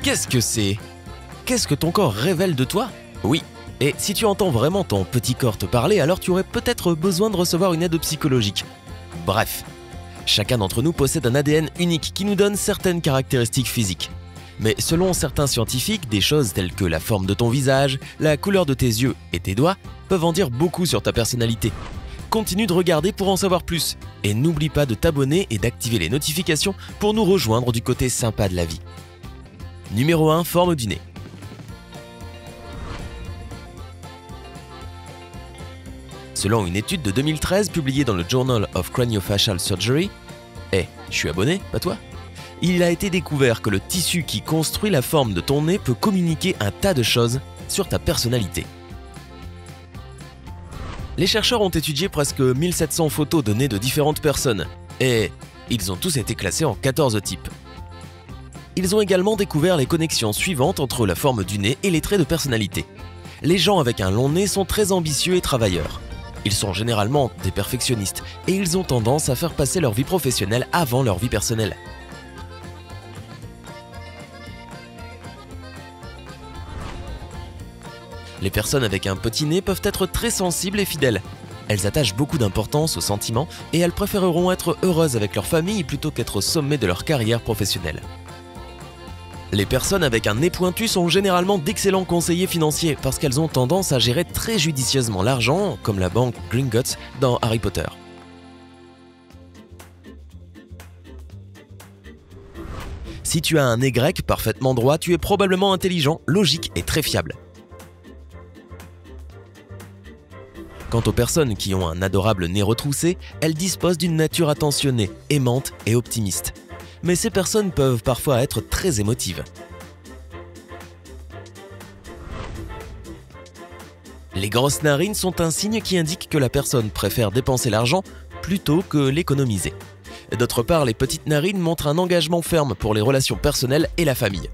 Qu'est-ce que c'est? Qu'est-ce que ton corps révèle de toi? Oui. Et si tu entends vraiment ton petit corps te parler, alors tu aurais peut-être besoin de recevoir une aide psychologique. Bref, chacun d'entre nous possède un ADN unique qui nous donne certaines caractéristiques physiques. Mais selon certains scientifiques, des choses telles que la forme de ton visage, la couleur de tes yeux et tes doigts peuvent en dire beaucoup sur ta personnalité. Continue de regarder pour en savoir plus. Et n'oublie pas de t'abonner et d'activer les notifications pour nous rejoindre du côté sympa de la vie. Numéro 1, forme du nez. Selon une étude de 2013 publiée dans le Journal of Craniofacial Surgery, je suis abonné, pas toi? Il a été découvert que le tissu qui construit la forme de ton nez peut communiquer un tas de choses sur ta personnalité. Les chercheurs ont étudié presque 1700 photos de nez de différentes personnes et ils ont tous été classés en 14 types. Ils ont également découvert les connexions suivantes entre la forme du nez et les traits de personnalité. Les gens avec un long nez sont très ambitieux et travailleurs. Ils sont généralement des perfectionnistes et ils ont tendance à faire passer leur vie professionnelle avant leur vie personnelle. Les personnes avec un petit nez peuvent être très sensibles et fidèles. Elles attachent beaucoup d'importance aux sentiments et elles préféreront être heureuses avec leur famille plutôt qu'être au sommet de leur carrière professionnelle. Les personnes avec un nez pointu sont généralement d'excellents conseillers financiers parce qu'elles ont tendance à gérer très judicieusement l'argent, comme la banque Gringotts dans Harry Potter. Si tu as un nez grec parfaitement droit, tu es probablement intelligent, logique et très fiable. Quant aux personnes qui ont un adorable nez retroussé, elles disposent d'une nature attentionnée, aimante et optimiste. Mais ces personnes peuvent parfois être très émotives. Les grosses narines sont un signe qui indique que la personne préfère dépenser l'argent plutôt que l'économiser. D'autre part, les petites narines montrent un engagement ferme pour les relations personnelles et la famille.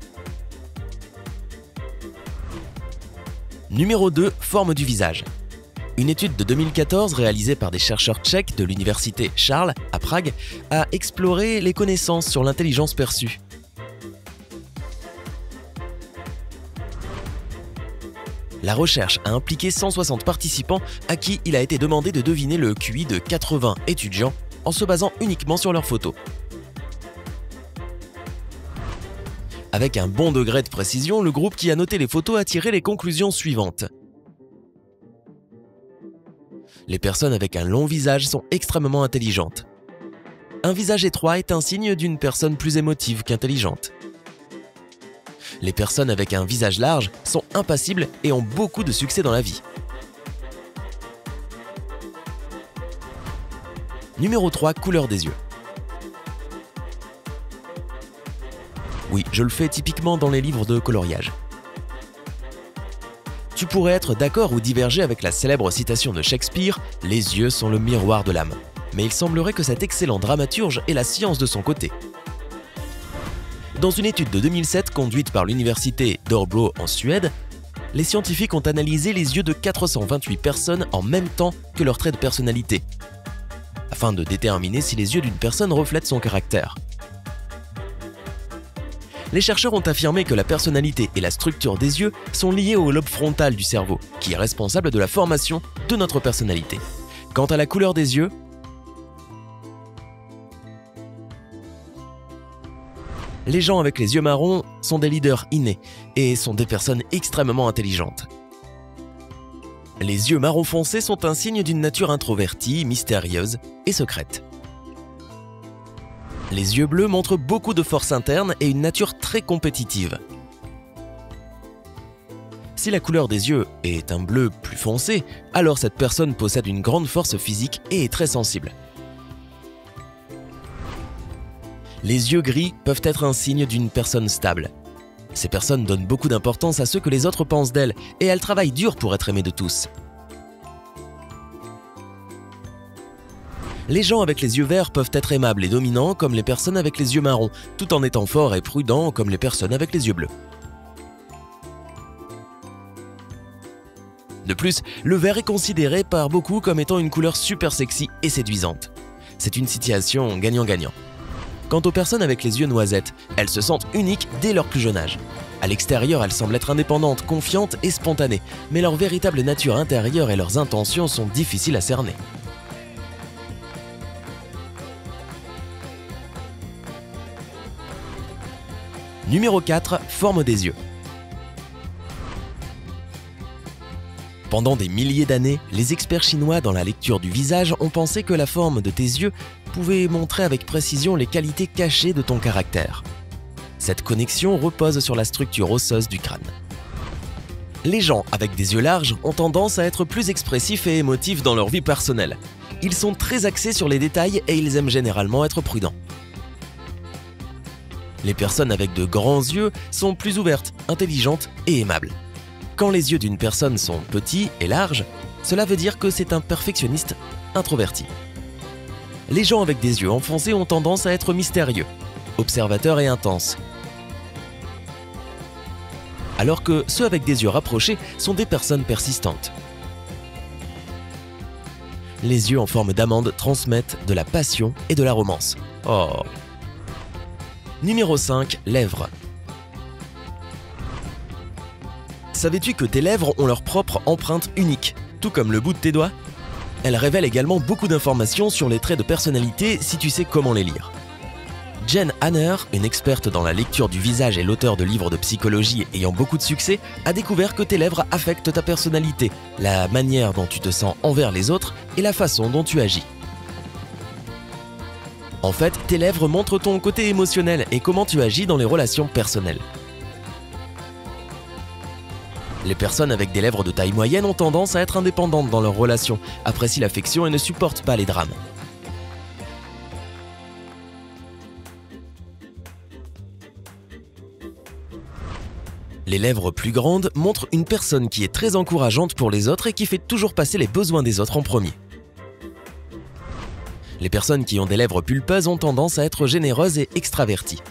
Numéro 2, forme du visage. Une étude de 2014 réalisée par des chercheurs tchèques de l'université Charles à Prague a exploré les connaissances sur l'intelligence perçue. La recherche a impliqué 160 participants à qui il a été demandé de deviner le QI de 80 étudiants en se basant uniquement sur leurs photos. Avec un bon degré de précision, le groupe qui a noté les photos a tiré les conclusions suivantes. Les personnes avec un long visage sont extrêmement intelligentes. Un visage étroit est un signe d'une personne plus émotive qu'intelligente. Les personnes avec un visage large sont impassibles et ont beaucoup de succès dans la vie. Numéro 3, couleur des yeux. Oui, je le fais typiquement dans les livres de coloriage. Tu pourrais être d'accord ou diverger avec la célèbre citation de Shakespeare « Les yeux sont le miroir de l'âme ». Mais il semblerait que cet excellent dramaturge ait la science de son côté. Dans une étude de 2007 conduite par l'université d'Örebro en Suède, les scientifiques ont analysé les yeux de 428 personnes en même temps que leurs traits de personnalité, afin de déterminer si les yeux d'une personne reflètent son caractère. Les chercheurs ont affirmé que la personnalité et la structure des yeux sont liées au lobe frontal du cerveau, qui est responsable de la formation de notre personnalité. Quant à la couleur des yeux, les gens avec les yeux marrons sont des leaders innés et sont des personnes extrêmement intelligentes. Les yeux marron foncé sont un signe d'une nature introvertie, mystérieuse et secrète. Les yeux bleus montrent beaucoup de force interne et une nature très compétitive. Si la couleur des yeux est un bleu plus foncé, alors cette personne possède une grande force physique et est très sensible. Les yeux gris peuvent être un signe d'une personne stable. Ces personnes donnent beaucoup d'importance à ce que les autres pensent d'elles et elles travaillent dur pour être aimées de tous. Les gens avec les yeux verts peuvent être aimables et dominants comme les personnes avec les yeux marrons, tout en étant forts et prudents comme les personnes avec les yeux bleus. De plus, le vert est considéré par beaucoup comme étant une couleur super sexy et séduisante. C'est une situation gagnant-gagnant. Quant aux personnes avec les yeux noisettes, elles se sentent uniques dès leur plus jeune âge. À l'extérieur, elles semblent être indépendantes, confiantes et spontanées, mais leur véritable nature intérieure et leurs intentions sont difficiles à cerner. Numéro 4. Forme des yeux. Pendant des milliers d'années, les experts chinois dans la lecture du visage ont pensé que la forme de tes yeux pouvait montrer avec précision les qualités cachées de ton caractère. Cette connexion repose sur la structure osseuse du crâne. Les gens avec des yeux larges ont tendance à être plus expressifs et émotifs dans leur vie personnelle. Ils sont très axés sur les détails et ils aiment généralement être prudents. Les personnes avec de grands yeux sont plus ouvertes, intelligentes et aimables. Quand les yeux d'une personne sont petits et larges, cela veut dire que c'est un perfectionniste introverti. Les gens avec des yeux enfoncés ont tendance à être mystérieux, observateurs et intenses. Alors que ceux avec des yeux rapprochés sont des personnes persistantes. Les yeux en forme d'amande transmettent de la passion et de la romance. Oh. Numéro 5. Lèvres. Savais-tu que tes lèvres ont leur propre empreinte unique, tout comme le bout de tes doigts? Elles révèlent également beaucoup d'informations sur les traits de personnalité si tu sais comment les lire. Jen Hanner, une experte dans la lecture du visage et l'auteur de livres de psychologie ayant beaucoup de succès, a découvert que tes lèvres affectent ta personnalité, la manière dont tu te sens envers les autres et la façon dont tu agis. En fait, tes lèvres montrent ton côté émotionnel et comment tu agis dans les relations personnelles. Les personnes avec des lèvres de taille moyenne ont tendance à être indépendantes dans leurs relations, apprécient l'affection et ne supportent pas les drames. Les lèvres plus grandes montrent une personne qui est très encourageante pour les autres et qui fait toujours passer les besoins des autres en premier. Les personnes qui ont des lèvres pulpeuses ont tendance à être généreuses et extraverties.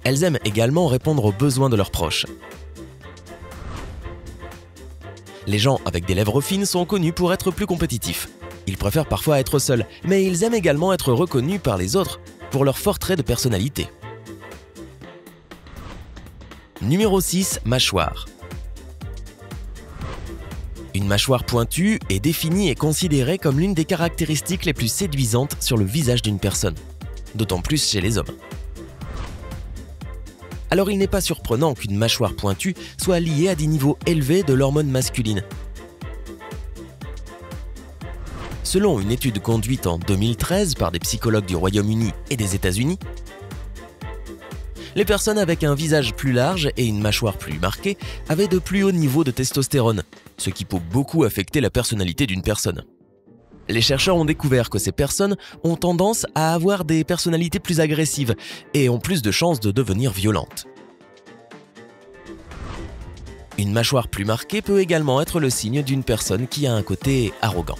Elles aiment également répondre aux besoins de leurs proches. Les gens avec des lèvres fines sont connus pour être plus compétitifs. Ils préfèrent parfois être seuls, mais ils aiment également être reconnus par les autres pour leurs forts traits de personnalité. Numéro 6. Mâchoire. Une mâchoire pointue est définie et considérée comme l'une des caractéristiques les plus séduisantes sur le visage d'une personne, d'autant plus chez les hommes. Alors il n'est pas surprenant qu'une mâchoire pointue soit liée à des niveaux élevés de l'hormone masculine. Selon une étude conduite en 2013 par des psychologues du Royaume-Uni et des États-Unis, les personnes avec un visage plus large et une mâchoire plus marquée avaient de plus hauts niveaux de testostérone, ce qui peut beaucoup affecter la personnalité d'une personne. Les chercheurs ont découvert que ces personnes ont tendance à avoir des personnalités plus agressives et ont plus de chances de devenir violentes. Une mâchoire plus marquée peut également être le signe d'une personne qui a un côté arrogant.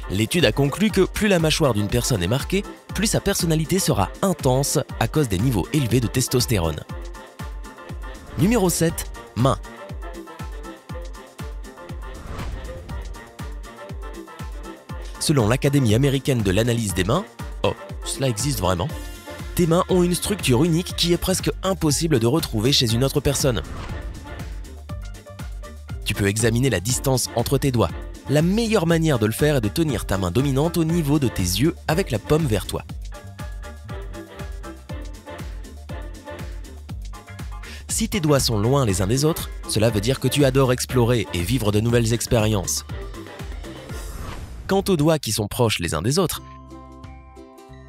L'étude a conclu que plus la mâchoire d'une personne est marquée, plus sa personnalité sera intense à cause des niveaux élevés de testostérone. Numéro 7. Mains. Selon l'Académie américaine de l'analyse des mains, cela existe vraiment, tes mains ont une structure unique qui est presque impossible de retrouver chez une autre personne. Tu peux examiner la distance entre tes doigts. La meilleure manière de le faire est de tenir ta main dominante au niveau de tes yeux avec la paume vers toi. Si tes doigts sont loin les uns des autres, cela veut dire que tu adores explorer et vivre de nouvelles expériences. Quant aux doigts qui sont proches les uns des autres,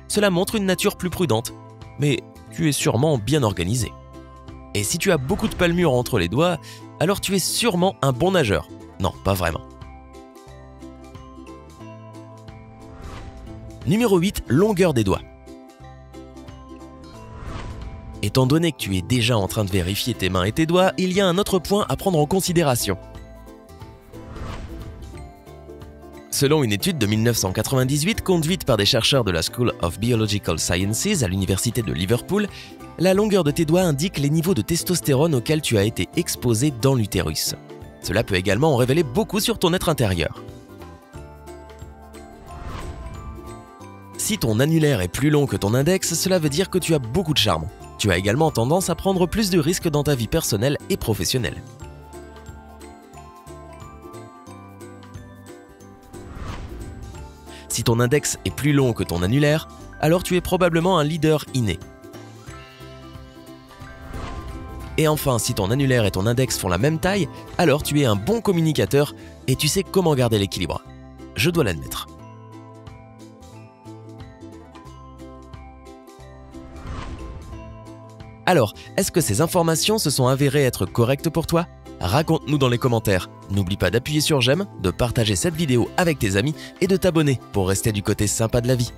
cela montre une nature plus prudente, mais tu es sûrement bien organisé. Et si tu as beaucoup de palmures entre les doigts, alors tu es sûrement un bon nageur. Non, pas vraiment. Numéro 8. Longueur des doigts. Étant donné que tu es déjà en train de vérifier tes mains et tes doigts, il y a un autre point à prendre en considération. Selon une étude de 1998 conduite par des chercheurs de la School of Biological Sciences à l'université de Liverpool, la longueur de tes doigts indique les niveaux de testostérone auxquels tu as été exposé dans l'utérus. Cela peut également en révéler beaucoup sur ton être intérieur. Si ton annulaire est plus long que ton index, cela veut dire que tu as beaucoup de charme. Tu as également tendance à prendre plus de risques dans ta vie personnelle et professionnelle. Si ton index est plus long que ton annulaire, alors tu es probablement un leader inné. Et enfin, si ton annulaire et ton index font la même taille, alors tu es un bon communicateur et tu sais comment garder l'équilibre. Je dois l'admettre. Alors, est-ce que ces informations se sont avérées être correctes pour toi? Raconte-nous dans les commentaires. N'oublie pas d'appuyer sur j'aime, de partager cette vidéo avec tes amis et de t'abonner pour rester du côté sympa de la vie.